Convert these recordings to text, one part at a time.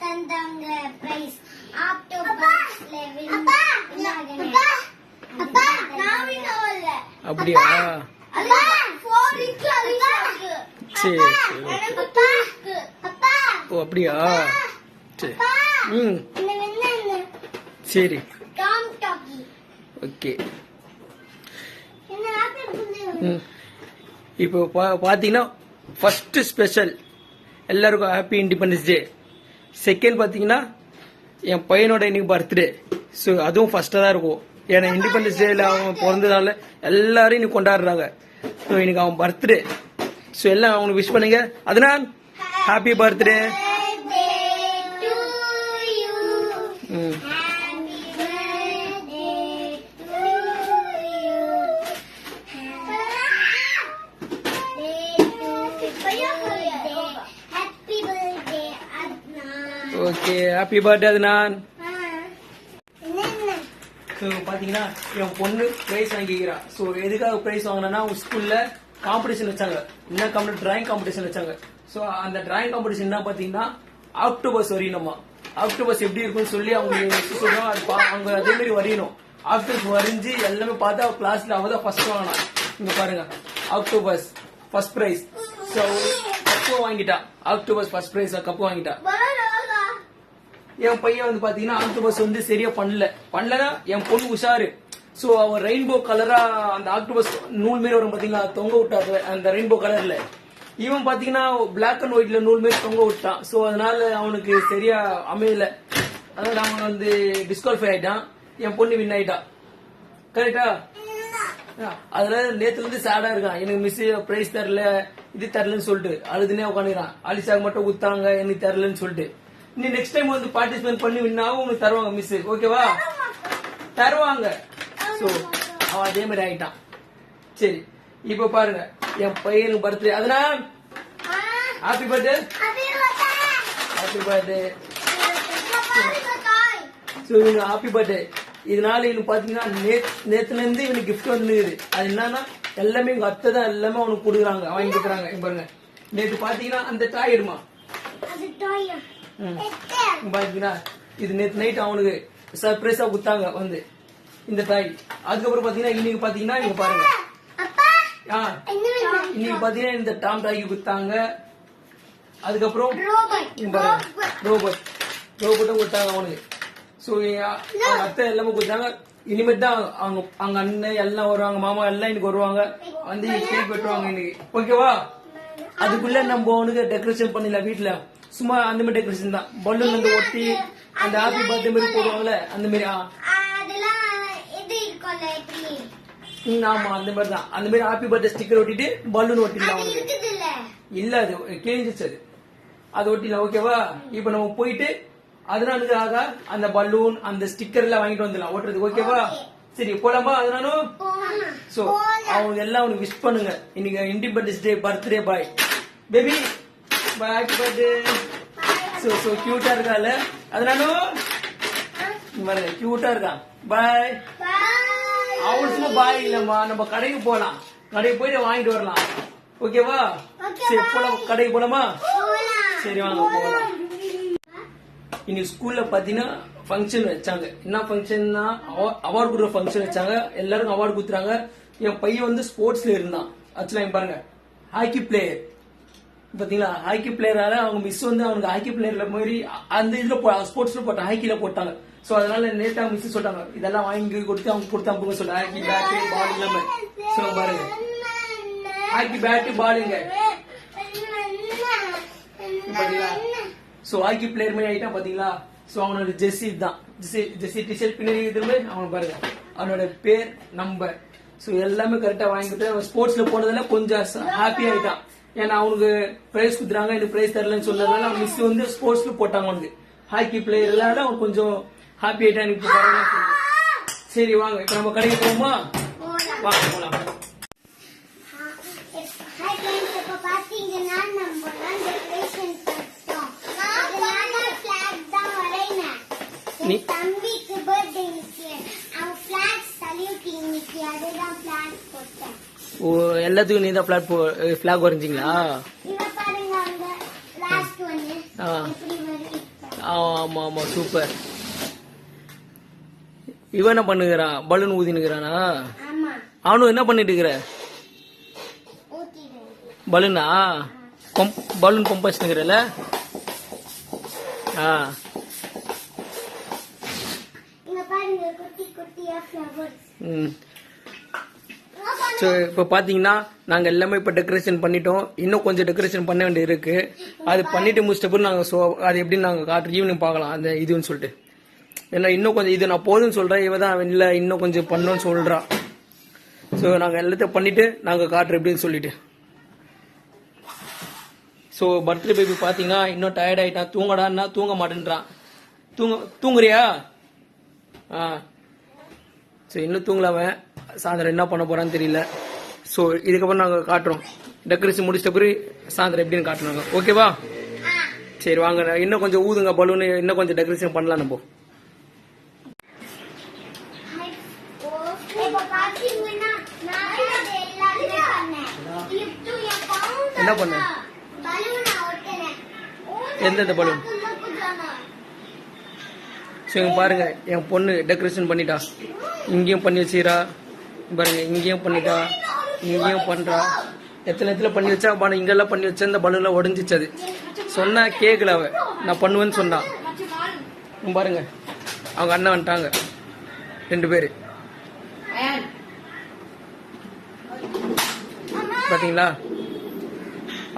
தந்தாங்க பிரைஸ் ஆக்டோபஸ்ல அப்பா நான் வினோல்ல அப்படியா அப்பா 4 இருக்கு சரி அப்பா ஓ அப்படியா சரி என்ன சரி டாம் டாக்கி ஓகே என்ன ஆப்பிள் இப்போ பார்த்தீங்கன்னா ஃபர்ஸ்ட் ஸ்பெஷல் எல்லாருக்கும் ஹாப்பி இண்டிபெண்டன்ஸ் டே. செகண்ட் பார்த்தீங்கன்னா என் பையனோட இன்னைக்கு பர்த்டே. ஸோ அதுவும் ஃபர்ஸ்ட்டாக தான் இருக்கும். ஏன்னா இண்டிபெண்டன்ஸ் டேல அவன் பிறந்ததால எல்லாரும் இன்னைக்கு கொண்டாடுறாங்க. ஸோ இன்னைக்கு அவன் பர்த்டே. ஸோ எல்லாம் அவனுக்கு விஷ் பண்ணுங்க. அதனால் happy birthday. Okay happy birthday அதுனான். ஸோ பார்த்தீங்கன்னா என் பொண்ணு ப்ரைஸ் வாங்கிக்கிறா. ஸோ எதுக்காக ப்ரைஸ் வாங்கினா அவங்க ஸ்கூல்ல காம்படிஷன் வச்சாங்க. என்ன டிராயிங் காம்படிஷன் வச்சாங்க. ஸோ அந்த டிராயிங் காம்படிஷன் என்ன பார்த்தீங்கன்னா ஆக்டோபஸ் வரையணுமா. ஆக்டோபஸ் எப்படி இருக்குன்னு சொல்லி அவங்க சொல்லுவாங்க. அவங்க அதே மாதிரி வரையணும். ஆக்டோபஸ் வரைஞ்சி எல்லாமே பார்த்தா கிளாஸ்ல அவ தான் ஃபர்ஸ்ட் வாங்கினா. இங்க பாருங்க octopus first prize. So cup வாங்கிட்டா. ஆக்டோபஸ் ஃபர்ஸ்ட் ப்ரைஸ் கப்பு வாங்கிட்டா. என் பையன் வந்து பாத்தீங்கன்னா ஆக்டோபஸ் வந்து சரியா பண்ணலனா என் பொண்ணு உஷாரு. சோ அவன் ரெயின்போ கலரா அந்த ஆக்டோபஸ் நூல் மாரி வரும் பாத்தீங்களா தொங்க விட்டாரு அந்த ரெயின்போ கலர்ல. இவன் பாத்தீங்கன்னா பிளாக் அண்ட் ஒயிட்ல நூல் மாரி தொங்க விட்டான். சோ அதனால அவனுக்கு சரியா அமையல. அதனால அவன் வந்து டிஸ்குவாலிஃபை ஆயிட்டான். என் பொண்ணு வின் ஆயிட்டான். கரெக்டா? அதனால நேத்துல இருந்து சேடா இருக்கான். எனக்கு மிஸ் பிரைஸ் தரல இது தரலன்னு சொல்லிட்டு அழுதுனே உட்காந்துறான். அலிசாக்கு மட்டும் குத்தாங்க எனக்கு தரலன்னு சொல்லிட்டு. நீ நெக்ஸ்ட் டைம் வந்து பார்ட்டிசிபேட் பண்ணி வின்னாவும் உங்களுக்கு தருவாங்க மிஸ். ஓகேவா? தருவாங்க. சோ அவன் அதே மாதிரி ஆயிட்டான். சரி இப்ப பாருங்க என் பையனுக்கு பர்த்டே. அதனால happy birthday. Happy birthday. So இவனுக்கு ஹாப்பி பர்த்டே. இதனால இவனுக்கு பாத்தீங்கன்னா நேத்துல இருந்து இவனுக்கு கிஃப்ட் வந்துருக்குது. அது என்னன்னா எல்லாமே எங்க அத்தை தான் எல்லாமே அவனுக்கு கொடுக்குறாங்க வாங்கி கொடுக்குறாங்க. பாருங்க நேற்று பாத்தீங்கன்னா அந்த டாய் எடுமா பாத்தீங்கன்னா இது நேற்று நைட் அவனுக்கு சர்ப்ரைஸா குத்தாங்க வந்து இந்த டாய். அதுக்கப்புறம் பாத்தீங்கன்னா இன்னைக்கு பாத்தீங்கன்னா இங்க பாருங்க இன்னைக்கு பாத்தீங்கன்னா இந்த டாம் டாய்க்கு குத்தாங்க. அதுக்கப்புறம் ரோபோட்டும் கொடுத்தாங்க அவனுக்கு. சோ அவங்க அத்தை எல்லாமே கொடுத்தாங்க. இனிமேட் தான் அவங்க அண்ணன் எல்லாம் வருவாங்க. மாமா எல்லாம் இன்னைக்கு வருவாங்க வந்து கேக் வெட்டுவாங்க இன்னைக்கு. ஓகேவா? அதுக்குள்ள நம்ம அவனுக்கு டெக்கரேஷன் பண்ணல வீட்டுல. சும்மா அந்த மாதிரி டெக்கரேஷன் தான். பலூன் வந்து ஒட்டி அந்த ஹாப்பி பர்த்டே மாதிரி போடுவாங்கல்ல அந்த மாதிரி. ஆமா அந்த மாதிரி தான். அந்த மாதிரி ஹாப்பி பர்த்டே ஸ்டிக்கர் ஒட்டிட்டு பலூன் ஒட்டிடலாம் அவனுக்கு. இல்ல அது கிழிஞ்சிச்சு அது ஒட்டிடலாம். ஓகேவா? இப்ப நம்ம போயிட்டு அதனாலுக்காக அந்த பலூன் அந்த ஸ்டிக்கர் எல்லாம் வாங்கிட்டு வந்துடலாம் ஓட்டுறதுக்கு. ஓகேவா? சரி போலாமா? அதனாலும் சோ அவங்க எல்லாம் அவனுக்கு விஷ் பண்ணுங்க. இன்னைக்கு independence day birthday boy baby boy happy birthday. So கியூட்டா இருக்கால அதனாலும் பாருங்க கியூட்டா இருக்கான். பாய். அவன் சும்மா பாய் இல்லம்மா நம்ம கடைக்கு போலாம். கடைக்கு போயிட்டு வாங்கிட்டு வரலாம். ஓகேவா? சரி போலாம் கடைக்கு போலாமா? சரி வாங்க போகலாம். இன்னைக்கு ஸ்கூல்ல பாத்தீங்கன்னா ஃபங்க்ஷன் வச்சாங்க. என்ன ஃபங்க்ஷன்னா அவார்டு கொடுக்குற ஃபங்க்ஷன் வச்சாங்க. எல்லாருக்கும் அவார்டு கொடுத்துறாங்க. என் பையன் வந்து ஸ்போர்ட்ஸ்ல இருந்தான். ஆக்சுவலா பாருங்க ஹாக்கி பிளேயர் பாத்தீங்களா. ஹாக்கி பிளேயரால அவங்க மிஸ் வந்து அவனுக்கு ஹாக்கி பிளேயர்ல மாதிரி அந்த இதுல ஸ்போர்ட்ஸ்ல போட்டாங்க. ஹாக்கில போட்டாங்க. சோ அதனால நேத்தா மிஸ் சொல்றாங்க இதெல்லாம் வாங்கி கொடுத்து அவங்க கொடுத்தாங்க சொல்ல ஹாக்கி பேட் பால் எல்லாமே. சோ பாருங்க ஹாக்கி பேட் பாலுங்க பாத்தீங்களா. சோ ஹாக்கி பிளேயர் மாதிரி ஆயிட்டா பாத்தீங்களா. சோ அவனோட ஜெர்சி தான் ஜெர்சி டிஷர்ட் பின்னாடி அவன் பாருங்க அவனோட பேர் நம்பர். சோ எல்லாமே கரெக்டா வாங்கிட்டு அவன் ஸ்போர்ட்ஸ்ல போனதுல கொஞ்சம் ஹாப்பி ஆயிட்டான். ஏன்னா அவனுக்கு பிரைஸ் குடுறாங்க எனக்கு பிரைஸ் தரலன்னு சொன்னதுனால மிஸ் வந்து ஸ்போர்ட்ஸ்ல போட்டாங்க அவனுக்கு. ஹாக்கி பிளேயர் எல்லாம் அவன் கொஞ்சம் ஹாப்பி ஆயிட்டான். எனக்கு சரி வாங்க இப்ப நம்ம கடைக்கு போவோமா? வாங்க போலாம். தம்பிக்கு பர்த்டே இன்னைக்கு அதுதான் பிளான் போட்டேன். ஓ எல்லாத்துக்கும் நீ தான் ஃபிளாக் வரைஞ்சிங்களா? ஆமா ஆமா சூப்பர். இவன் என்ன பண்ணுகிறான்? பலூன் ஊதினுக்கிறானா? ஆமா அவனும் என்ன பண்ணிட்டு இருக்கிற? ஊத்திடுறேன். பலூனா? பலூன் பம்ப் வச்சுக்கிறல? இங்க பாருங்க குட்டி குட்டியா ஃப்ளவர்ஸ். ஸோ இப்போ பார்த்தீங்கன்னா நாங்கள் எல்லாமே இப்போ டெக்கரேஷன் பண்ணிட்டோம். இன்னும் கொஞ்சம் டெக்கரேஷன் பண்ண வேண்டியது இருக்கு. அது பண்ணிட்டு முடிச்சிட்டப்போ நாங்கள் அது எப்படின்னு நாங்கள் காட்டுற ஈவினிங் பார்க்கலாம் அந்த இதுன்னு சொல்லிட்டு. ஏன்னா இன்னும் கொஞ்சம் இது நான் போதும்னு சொல்கிறேன், இவ தான் இல்லை இன்னும் கொஞ்சம் பண்ணணும்னு சொல்கிறான். ஸோ நாங்கள் எல்லாத்தையும் பண்ணிட்டு நாங்கள் காட்டுறோம் எப்படின்னு சொல்லிட்டு. ஸோ பர்த்டே பேபி பார்த்தீங்கன்னா இன்னும் டயர்ட் ஆகிட்டான். தூங்கடான்னா தூங்க மாட்டேன்றான். தூங்குறியா? சரி இன்னும் தூங்கலாமன். சாயந்தரம் என்ன பண்ண போறான்னு தெரியல. ஸோ இதுக்கப்புறம் நாங்கள் காட்டுறோம். டெக்கரேஷன் முடிச்சிட்ட பிறகு சாயந்தரம் எப்படின்னு காட்டுறாங்க. ஓகேவா? சரி வாங்க, இன்னும் கொஞ்சம் ஊதுங்க பலூனு, இன்னும் கொஞ்சம் டெக்கரேஷன் பண்ணலாம் நம்ம. என்ன பண்ண? எந்தெந்த பலூன்? சரி பாருங்க, என் பொண்ணு டெக்கரேஷன் பண்ணிட்டா. இங்கேயும் பண்ணி வச்சுக்கிறா பாருங்க, இங்கேயும் பண்ணிட்டா, இங்கேயும் பண்றா. எத்தனை பண்ணி வச்சா பாரு, இங்கெல்லாம் பண்ணி வச்சா இந்த பலூன்லாம் உடஞ்சிச்சு. அது சொன்னா கேட்கல, அவ நான் பண்ணுவேன்னு சொன்னா. பாருங்க அவங்க அண்ணன் வந்துட்டாங்க 2 பேரு. பாத்தீங்களா?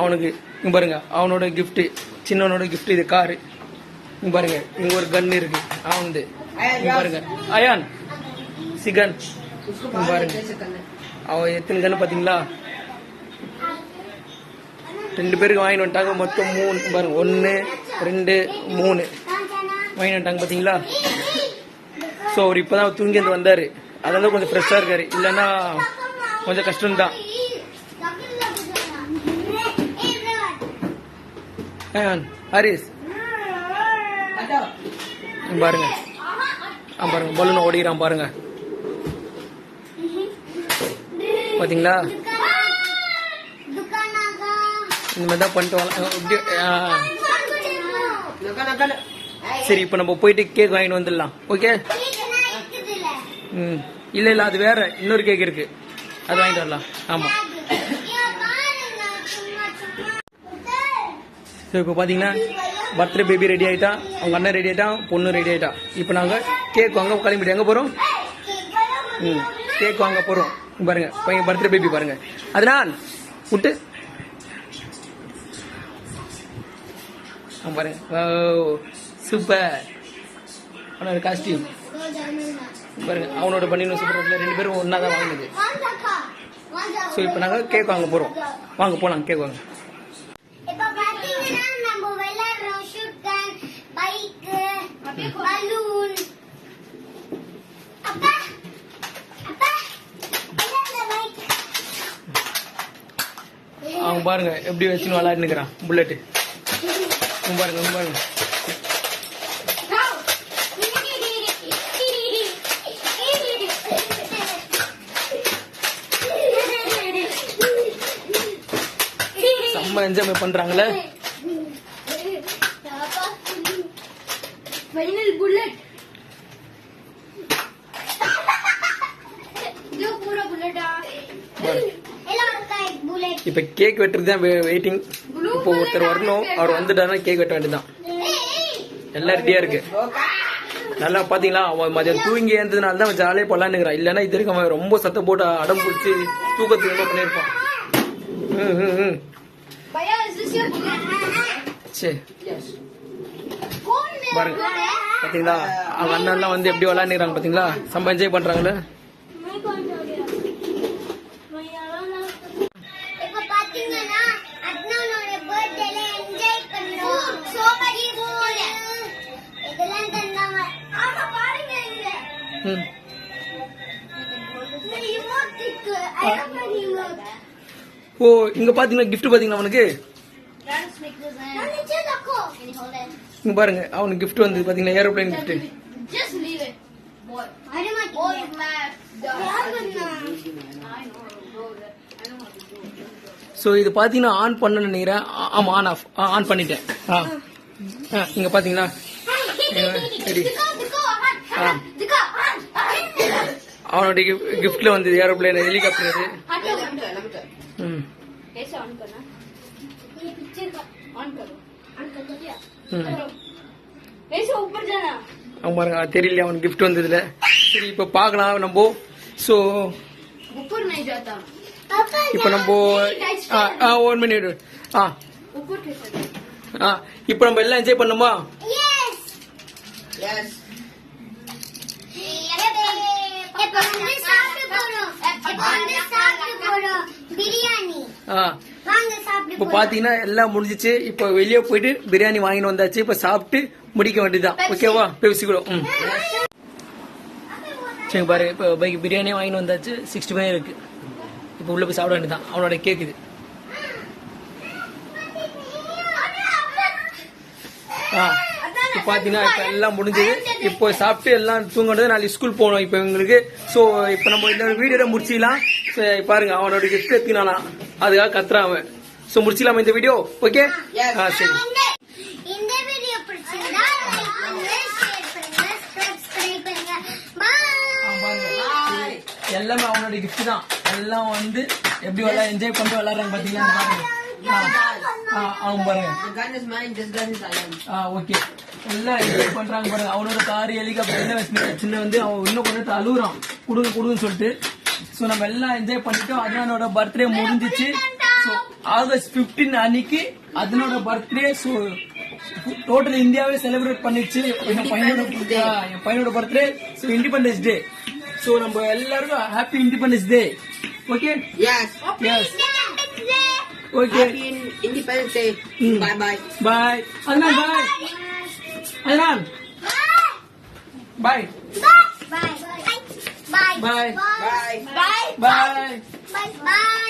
அவனுக்கு இங்க பாருங்க, அவனோட கிஃப்ட், சின்னவனோட கிஃப்ட் இது காரு. இங்க பாருங்க, இங்க ஒரு கன் இருக்கு அவனது. இங்க பாருங்க அயான் சிகன். இங்க பாருங்க அவன் எத்தனை கன்னு பாத்தீங்களா? 2 பேருக்கு வாங்கிட்டு வந்துட்டாங்க. மொத்தம் 3 பாருங்க, 1 2 3 வாங்கிட்டு வந்துட்டாங்க பாத்தீங்களா? ஸோ அவர் இப்பதான் தூங்கி வந்து வந்தாரு, அதனால கொஞ்சம் ஃப்ரெஷ்ஷா இருக்காரு. இல்லைன்னா கொஞ்சம் கஷ்டம்தான். ஹரிஸ் பாருங்க, பாருங்க பலூன் ஓடிக்கிறான் பாருங்க. பாத்தீங்களா? இந்த மாதிரி தான் பண்ணிட்டு சரி இப்ப நம்ம போயிட்டு கேக் வாங்கிட்டு வந்துடலாம். ஓகே? இல்ல அது வேற இன்னொரு கேக் இருக்கு, அது வாங்கிட்டு வரலாம். ஆமா. இப்போ பாத்தீங்கன்னா பர்த்டே பேபி ரெடி ஆயிட்டா, அவங்க அண்ணன் ரெடி ஆயிட்டா, பொண்ணு ரெடி ஆயிட்டா. இப்போ நாங்க கேக் வாங்க கிளம்பிட்டு எங்க போறோம்? கேக் வாங்க போறோம். பாருங்க பையன் பர்த்டே பேபி பாருங்க. அதனால் விட்டு பாருங்க, சூப்பர். அவனோட காஸ்டியூம் பாருங்க, அவனோட பனியனும் சூப்பர். 2 பேரும் ஒன்னா தான் வாங்கினது. ஸோ இப்போ நாங்க கேக் வாங்க போறோம். வாங்க போலாம் கேக் வாங்க. அவங்க பாருங்க எப்படி வச்சுன்னு விளையாடுனுக்கிறான் புல்லட்டு. பாருங்க பாருங்க. செம்ம என்ஜாய் பண்றாங்களே. Final bullet. இது பூரா புல்லட்டா? இப்ப கேக் வெட்டுறது தான் வெயிட்டிங். இப்போ ஒருத்தர் வரணும், அவர் வந்துட்டாருன்னா கேக் வெட்ட வேண்டியதுதான். எல்லாம் ரெடியா இருக்கு. நல்லா பாத்தீங்களா? அவன் மதியம் தூங்கி எழுந்ததுனால தான் ஜாலியா பண்ணலான்னுங்கிறான். இல்லன்னா இது வரைக்கும் அவன் ரொம்ப சத்தம் போட்டு அடம் பிடிச்சி தூக்கத்துக்கு ரொம்ப பண்ணிருப்பான். சரி பாருங்க, பாத்தீங்களா அவங்க அண்ணன் எல்லாம் வந்து எப்படி விளையாடுறாங்க பாத்தீங்களா? செம்ம என்ஜாய் பண்றாங்களே. ஓ இங்க பாத்தீங்கன்னா கிஃப்ட் பாத்தீங்களா அவனுக்கு? இங்க பாருங்க அவனுக்கு கிஃப்ட் வந்து பாத்தீங்கன்னா ஏரோப்ளேன் கிஃப்ட். சோ இது பாத்தீங்கன்னா ஆன் பண்ண நினைக்கிறேன். ஆமா ஆன் பண்ணிட்டேன். இங்க பாத்தீங்களா சரி. அவனுடைய கிஃப்ட்ல வந்து ஏரோப்ளேன் ஹெலிகாப்டர் இது. ம். ऐसे ऑन करना ये पिक्चर का ऑन करो ऑन कर दिया ம். ऐसे ऊपर जाना அவன் பாருங்க தெரியல அவனுக்கு கிஃப்ட் வந்ததுல. சரி இப்ப பாக்கலாம் நம்ம. சோ ऊपर नहीं जाता पापा இப்ப நம்ம 1 மினிட். ऊपर कैसे இப்ப நம்ம எல்லாம் என்ஜாய் பண்ணுமா? यस यस இப்போ வந்து சாப்பிட்டு போறோம் பிரியாணி வாங்க சாப்பிட்டு இப்ப பாத்தீங்கன்னா எல்லாம் முடிஞ்சிச்சு. இப்ப வெளியே போயிட்டு பிரியாணி வாங்கிட்டு வந்தாச்சு. இப்ப சாப்பிட்டு முடிக்க வேண்டியதுதான். ஓகேவா? பெப்சி கூட. சரி பாருங்க இப்ப பைக் பிரியாணி வாங்கிட்டு வந்தாச்சு. 65 இருக்கு. இப்ப உள்ள போய் சாப்பிட வேண்டியதான். அவனோட கேக் இது. இப்ப பாத்தீங்கன்னா இப்ப எல்லாம் முடிஞ்சது. இப்போ சாப்பிட்டு எல்லாம் தூங்கினது. நாளைக்கு ஸ்கூல் போகணும் இப்ப எங்களுக்கு. சோ இப்ப நம்ம இந்த வீடியோ முடிச்சிடலாம். பாருங்க அவனோட கிஃப்ட் எடுத்துனானா அதுக்காக கத்துறான் அவன். சோ முடிச்சிடலாமா இந்த வீடியோ? ஓகே சரி. இந்த வீடியோ பிடிச்சிருந்தா லைக் பண்ணுங்க ஷேர் பண்ணுங்க சப்ஸ்கிரைப் பண்ணுங்க பை எல்லாமே அவனோட கிஃப்ட் தான். எல்லாம் வந்து எப்படி எல்லாம் என்ஜாய் பண்ணிட்டு விளையாடுறாங்க பாத்தீங்களா பாருங்க. அவன் பாருங்க. ஓகே எல்லாம் என்ஜாய் பண்றாங்க பாருங்க. அவனோட கார் ஹெலிகாப்டர் எல்லாம் சின்ன வந்து அவன் இன்னும் கொஞ்சம் அழுகுறான் குடுங்க குடுன்னு சொல்லிட்டு. சோ நம்ம எல்லாம் என்ஜாய் பண்ணிட்டோம். அதனோட பர்த்டே முடிஞ்சிச்சு. சோ ஆகஸ்ட் 15 அன்னைக்கு அதனோட பர்த்டே. சோ டோட்டல் இந்தியாவே செலிப்ரேட் பண்ணிச்சு. என் பையனோட birthday. So independence day. So நம்ம எல்லாருக்கும் happy independence day. Okay yes yes okay happy independence day bye bye bye அதனால பாய் அதனால bye bye bye bye Bye. Bye bye bye bye bye